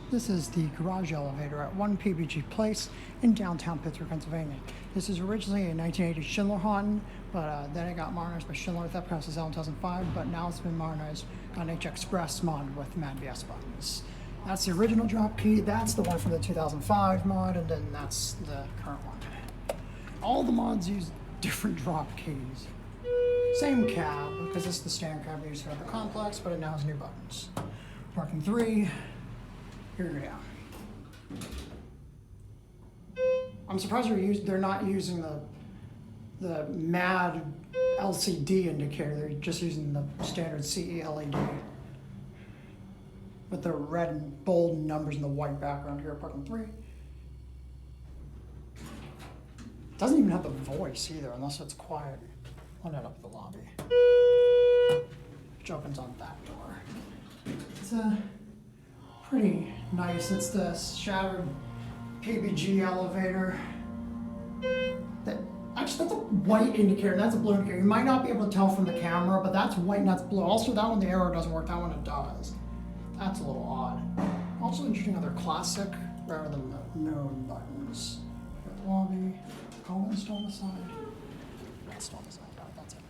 This is the garage elevator at 1 PPG Place in downtown Pittsburgh, Pennsylvania. This is originally a 1980 Schindler Haughton, but then it got modernized by Schindler. That press was out in 2005, but now it's been modernized, got an HXpress mod with Mad BS buttons. That's the original drop key. That's the one from the 2005 mod, and then that's the current one. All the mods use different drop keys. Same cab, because this is the standard cab we use for the complex, but it now has new buttons. Parking 3. Here we go. I'm surprised they're not using the MAD LCD indicator. They're just using the standard CE LED with the red and bold numbers and the white background here. Parking 3. Doesn't even have the voice either, unless it's quiet. I'll end up at the lobby, which opens on that door. It's pretty nice. It's the shattered PPG elevator. Actually, that's a white indicator, and that's a blue indicator. You might not be able to tell from the camera, but that's white and that's blue. Also, that one, the arrow doesn't work. That one, it does. That's a little odd. Also interesting how they're classic rather than the moon buttons. Lobby. Column install on the side. Install on the side.